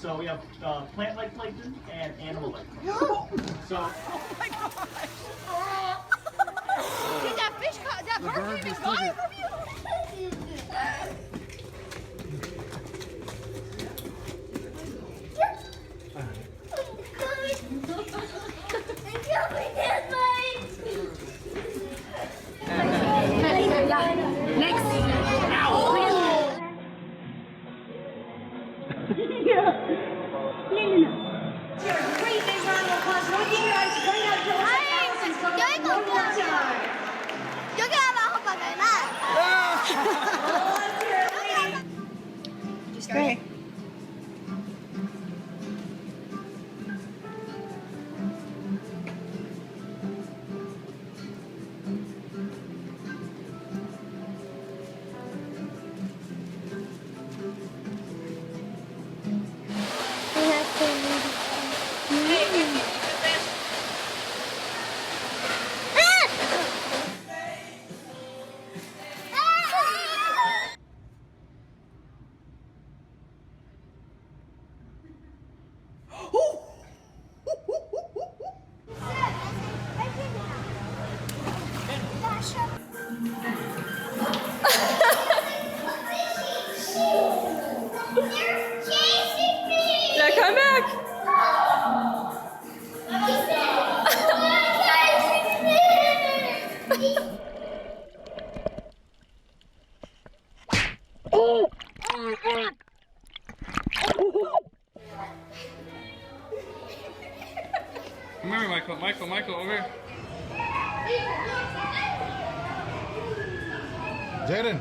So we have plant-like plankton and animal-like plankton. So. Oh my gosh! Did that fish caught that bird even gone from you? Okay. Yeah, come back. Come here, Michael. Michael, over here. Jaden.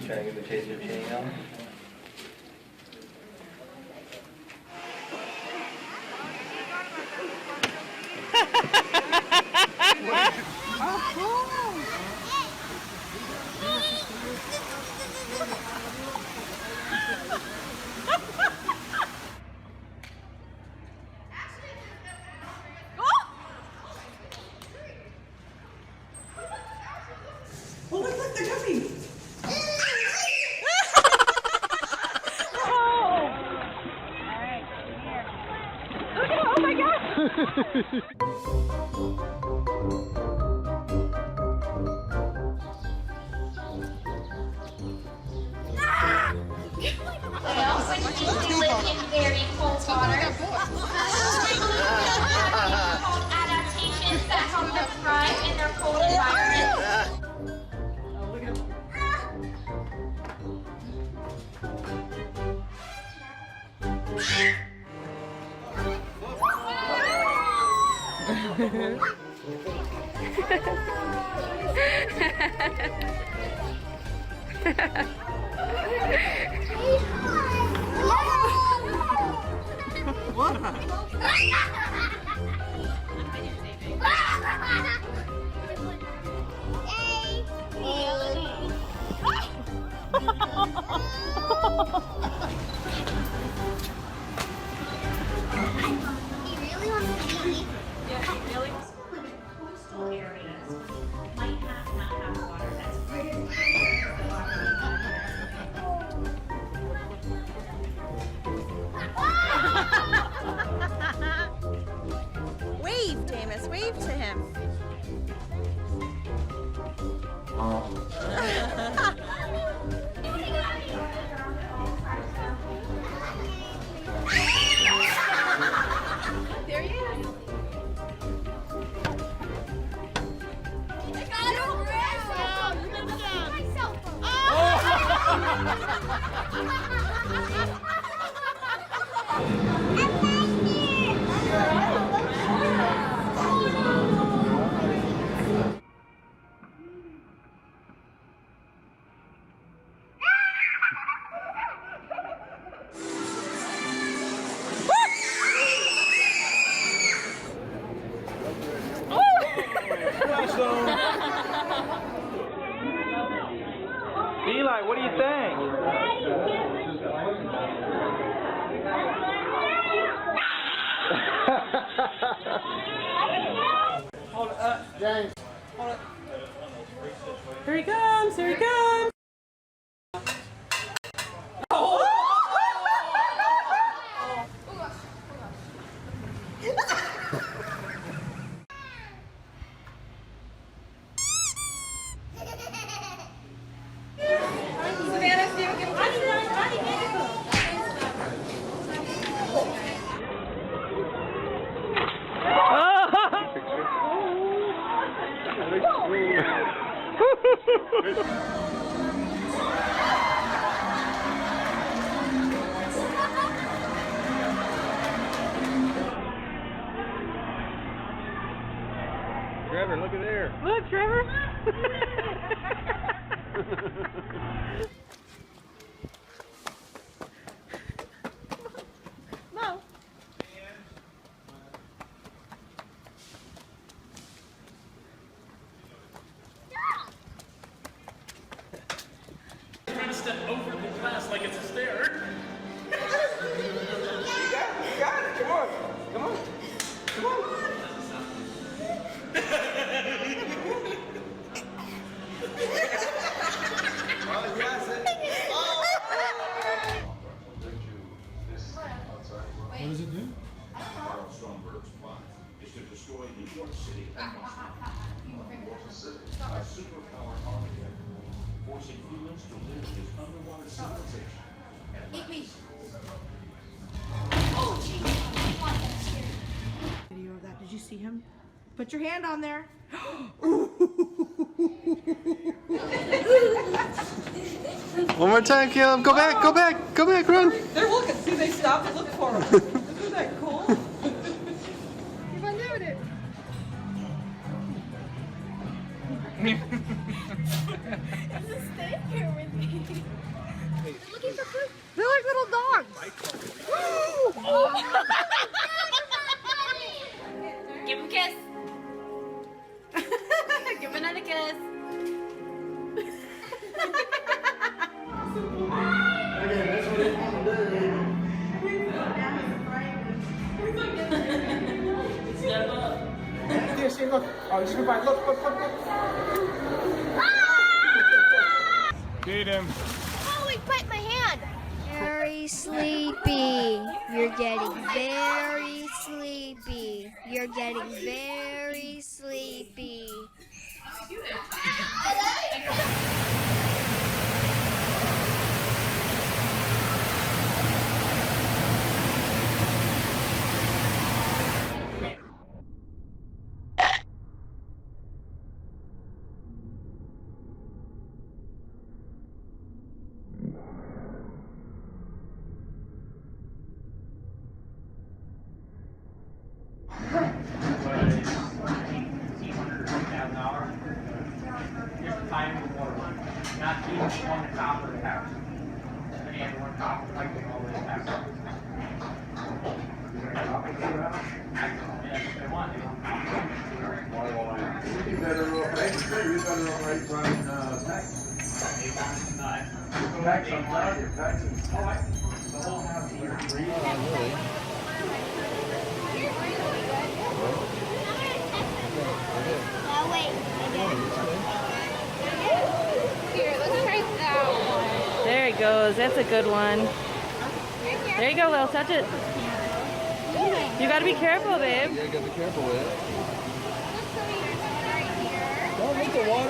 Trying to get the taser chain on. Oh, look, they're coming. We live in very cold water. Adaptations that help them thrive in their cold environment. Wave, Damus. Wave to him. James. Here he comes, here he comes. Trevor, look at there. Look, Trevor. No. Trying to step over the glass like it's a stair. You got it. Come on. Come on. Come on. What does it do? Carl Stromberg's plan is to destroy New York City and Washington. A superpower army, forcing humans to live in this underwater civilization. Video of that. Did you see him? Put your hand on there. One more time, Caleb. Go back, go back, go back, run. They're looking. See, they stopped and looked for him. Isn't that cool? Keep on doing it. Just stay here with me. Looking for food. They're like little dogs. Give him a kiss. Give him another kiss. Step up. Here, see, look. Oh, you should look, look, look, look. Beat him. Oh, he bit my hand. Very sleepy. You're getting very sleepy. You're getting very sleepy. Here's the time for water. Not keep on the top of the house. And one top like all the way past. Yeah, if they want to. You better look right, you better look right from Texas. Texas, Texas. The whole house here. Oh, wait. Here, let's try that one. There he goes. That's a good one. There you go, Lil. Touch it. You gotta be careful, babe. You gotta be careful with it. Looks like right here. Don't make the water.